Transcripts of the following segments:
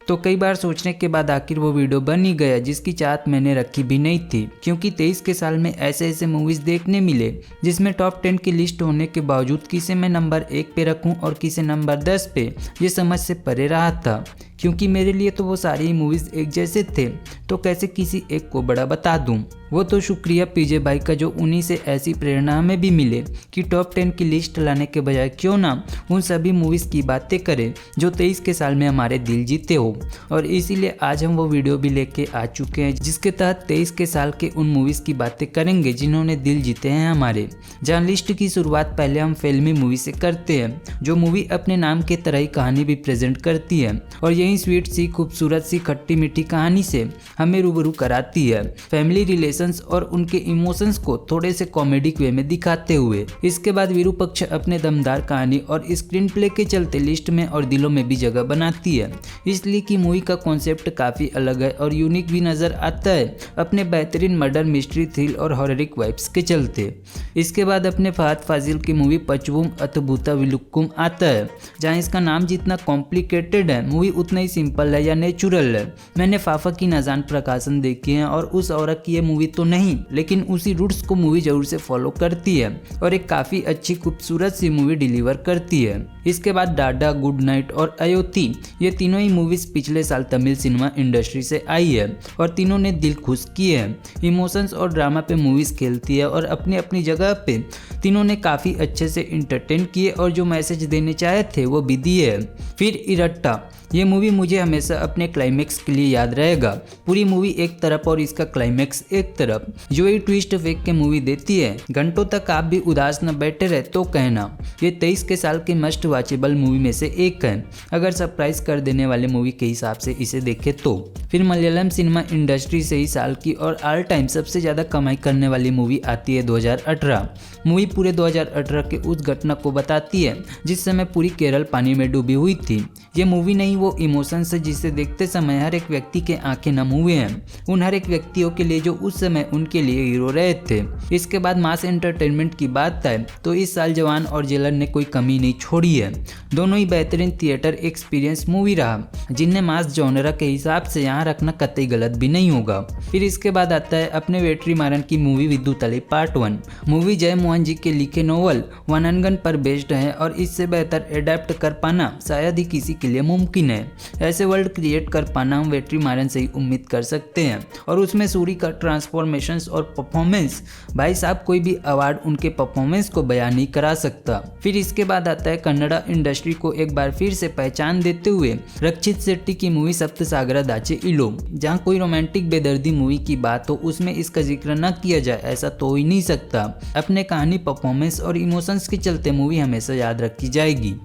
तो कई बार सोचने के बाद आखिर वो वीडियो बन ही गया, जिसकी चाहत मैंने रखी भी नहीं थी, क्योंकि 23 के साल में ऐसे ऐसे मूवीज़ देखने मिले जिसमें टॉप 10 की लिस्ट होने के बावजूद किसे मैं नंबर 1 पे रखूं और किसे नंबर 10 पे, ये समझ से परे रहा था। क्योंकि मेरे लिए तो वो सारी मूवीज़ एक जैसे थे, तो कैसे किसी एक को बड़ा बता दूं। वो तो शुक्रिया पीजे भाई का जो उन्हीं से ऐसी प्रेरणा हमें भी मिले कि टॉप 10 की लिस्ट लाने के बजाय क्यों ना उन सभी मूवीज़ की बातें करें जो 23 के साल में हमारे दिल जीते हो। और इसीलिए आज हम वो वीडियो भी लेके आ चुके हैं जिसके तहत 23 के साल के उन मूवीज़ की बातें करेंगे जिन्होंने दिल जीते हैं हमारे। जहाँ लिस्ट की शुरुआत पहले हम फिल्मी मूवी से करते हैं, जो मूवी अपने नाम के तरह ही कहानी भी प्रेजेंट करती है और यही स्वीट सी खूबसूरत सी खट्टी मीठी कहानी से हमें रूबरू कराती है, फैमिली रिलेशंस और उनके इमोशंस को थोड़े से कॉमेडिक वे में दिखाते हुए। इसके बाद विरूपक्ष अपने दमदार कहानी और स्क्रीन प्ले के चलते लिस्ट में और दिलों में भी जगह बनाती है, इसलिए कि मूवी का कॉन्सेप्ट काफ़ी अलग है और यूनिक भी नज़र आता है अपने बेहतरीन मर्डर मिस्ट्री थ्रिल और हॉररिक वाइब्स के चलते। इसके बाद अपने फहद फाजिल की मूवी पचवुम अतबूता विलुक्कुम आता है, जहाँ इसका नाम जितना कॉम्प्लिकेटेड है मूवी उतना ही सिंपल है या नेचुरल है। मैंने फाफा की नजान प्रकाशन देखी है और उस औरत की ये मूवी तो नहीं, लेकिन उसी रूट्स को मूवी जरूर से फॉलो करती है और एक काफ़ी अच्छी खूबसूरत सी मूवी डिलीवर करती है। इसके बाद डाडा, गुड नाइट और अयोती, ये तीनों ही मूवीज़ पिछले साल तमिल सिनेमा इंडस्ट्री से आई है और तीनों ने दिल खुश किए हैं। इमोशंस और ड्रामा पे मूवीज़ खेलती है और अपनी अपनी जगह पे तीनों ने काफ़ी अच्छे से इंटरटेन किए और जो मैसेज देने चाहे थे वो भी दिए। फिर इरट्टा, ये मूवी मुझे हमेशा अपने क्लाइमेक्स के लिए याद रहेगा। पूरी मूवी एक तरफ और इसका क्लाइमेक्स एक तरफ, जो ये ट्विस्ट फेंक के मूवी देती है, घंटों तक आप भी उदास न बैठे रहे तो कहना। ये 23 के साल की मस्ट वॉचेबल मूवी में से एक है, अगर सरप्राइज कर देने वाले मूवी के हिसाब से इसे देखे तो। फिर मलयालम सिनेमा इंडस्ट्री से ही साल की और ऑल टाइम सबसे ज़्यादा कमाई करने वाली मूवी आती है 2018। मूवी पूरे 2018 के उस घटना को बताती है जिस समय पूरी केरल पानी में डूबी हुई थी। ये मूवी नहीं, वो इमोशंस है जिसे देखते समय हर एक व्यक्ति के आंखें नम हुए हैं, उन हर एक व्यक्तियों के लिए जो उस समय उनके लिए हीरो रहे थे। इसके बाद मास एंटरटेनमेंट की बात है तो इस साल जवान और जेलर ने कोई कमी नहीं छोड़ी है। दोनों ही बेहतरीन थिएटर एक्सपीरियंस मूवी रहा, जिन्हें मास जॉनरा के हिसाब से यहाँ रखना कतई गलत भी नहीं होगा। फिर इसके बाद आता है अपने वेट्री मारन की मूवी विद्युतले पार्ट 1। मूवी जय मोहन जी के लिखे नोवेल वननगन पर बेस्ड है और इससे बेहतर एडेप्ट कर पाना शायद ही किसी के लिए मुमकिन है। ऐसे वर्ल्ड क्रिएट कर पाना हम वेट्री मारन से ही उम्मीद कर सकते हैं और उसमें सूरी का ट्रांसफॉर्मेशंस और परफॉर्मेंस, भाई साहब कोई भी अवार्ड उनके परफॉर्मेंस को बयान नहीं करा सकता। फिर इसके बाद आता है कन्नड़ा इंडस्ट्री को एक बार फिर से पहचान देते हुए रक्षित शेट्टी की मूवी सप्तसागरा दाचे इलो। जहाँ कोई रोमांटिक बेदर्दी मूवी की बात हो उसमें इसका जिक्र न किया जाए ऐसा तो हो ही नहीं सकता। अपने कहानी, परफॉर्मेंस और इमोशंस के चलते मूवी हमेशा याद रखी जाएगी।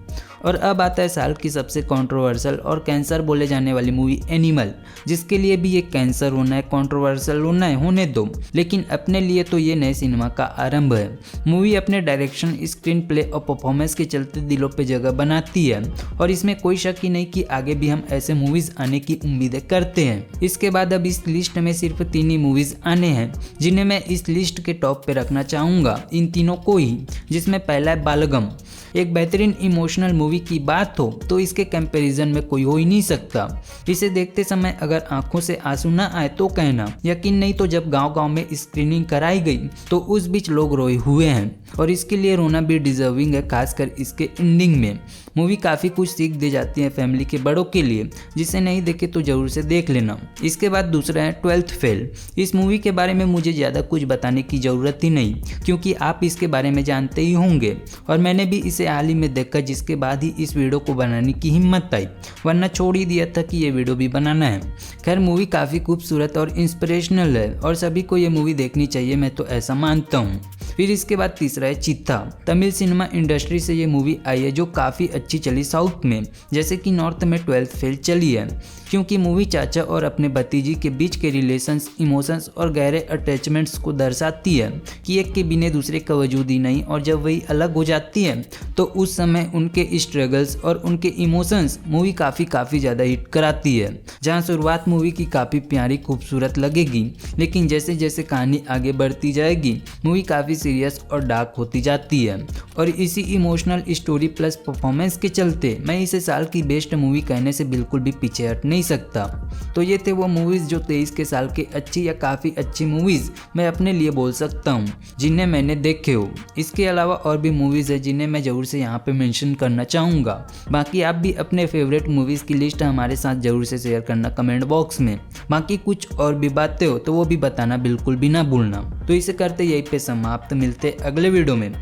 और अब आता है साल की सबसे कंट्रोवर्शियल और कैंसर बोले जाने वाली मूवी एनिमल, जिसके लिए भी ये कैंसर होना है, कंट्रोवर्शियल होना है, होने दो, लेकिन अपने लिए तो ये नए सिनेमा का आरंभ है। मूवी अपने डायरेक्शन, स्क्रीन प्ले और परफॉर्मेंस के चलते दिलों पे जगह बनाती है और इसमें कोई शक ही नहीं कि आगे भी हम ऐसे मूवीज आने की उम्मीदें करते हैं। इसके बाद अब इस लिस्ट में सिर्फ 3 ही मूवीज आने हैं जिन्हें मैं इस लिस्ट के टॉप पे रखना चाहूँगा, इन तीनों को ही, जिसमें पहला है बालगम। एक बेहतरीन इमोशनल मूवी की बात हो तो इसके कंपैरिजन में कोई हो ही नहीं सकता। इसे देखते समय अगर आंखों से आंसू न आए तो कहना, यकीन नहीं तो जब गांव-गांव में स्क्रीनिंग कराई गई तो उस बीच लोग रोए हुए हैं और इसके लिए रोना भी डिजर्विंग है, खासकर इसके एंडिंग में। मूवी काफ़ी कुछ सीख दे जाती है फैमिली के बड़ों के लिए, जिसे नहीं देखे तो जरूर से देख लेना। इसके बाद दूसरा है 12th फेल। इस मूवी के बारे में मुझे ज़्यादा कुछ बताने की ज़रूरत ही नहीं, क्योंकि आप इसके बारे में जानते ही होंगे और मैंने भी इसे हाल ही में देखा, जिसके बाद ही इस वीडियो को बनाने की हिम्मत आई, वरना छोड़ ही दिया था कि ये वीडियो भी बनाना है। खैर, मूवी काफ़ी खूबसूरत और इंस्पिरेशनल है और सभी को ये मूवी देखनी चाहिए, मैं तो ऐसा मानता हूँ। फिर इसके बाद तीसरा है चित्ता। तमिल सिनेमा इंडस्ट्री से ये मूवी आई है जो काफ़ी अच्छी चली साउथ में, जैसे कि नॉर्थ में 12th फेल चली है, क्योंकि मूवी चाचा और अपने भतीजी के बीच के रिलेशंस, इमोशंस और गहरे अटैचमेंट्स को दर्शाती है कि एक के बिना दूसरे का वजूद ही नहीं, और जब वही अलग हो जाती है तो उस समय उनके स्ट्रगल्स और उनके इमोशंस मूवी काफ़ी ज़्यादा हिट कराती है। जहाँ शुरुआत मूवी की काफ़ी प्यारी खूबसूरत लगेगी, लेकिन जैसे जैसे कहानी आगे बढ़ती जाएगी मूवी काफ़ी सीरियस और डार्क होती जाती है और इसी इमोशनल स्टोरी प्लस परफॉर्मेंस के चलते मैं इसे साल की बेस्ट मूवी कहने से बिल्कुल भी पीछे हट नहीं सकता। तो ये थे वो मूवीज़ जो 23 के साल के अच्छी या काफ़ी अच्छी मूवीज़ मैं अपने लिए बोल सकता हूँ जिन्हें मैंने देखे हो। इसके अलावा और भी मूवीज़ है जिन्हें मैं ज़रूर से यहाँ पे मेंशन करना चाहूँगा। बाकी आप भी अपने फेवरेट मूवीज़ की लिस्ट हमारे साथ ज़रूर से शेयर करना कमेंट बॉक्स में। बाकी कुछ और भी बातें हो तो वो भी बताना बिल्कुल भी ना भूलना। तो इसे करते यहीं पे समाप्त, मिलते अगले वीडियो में।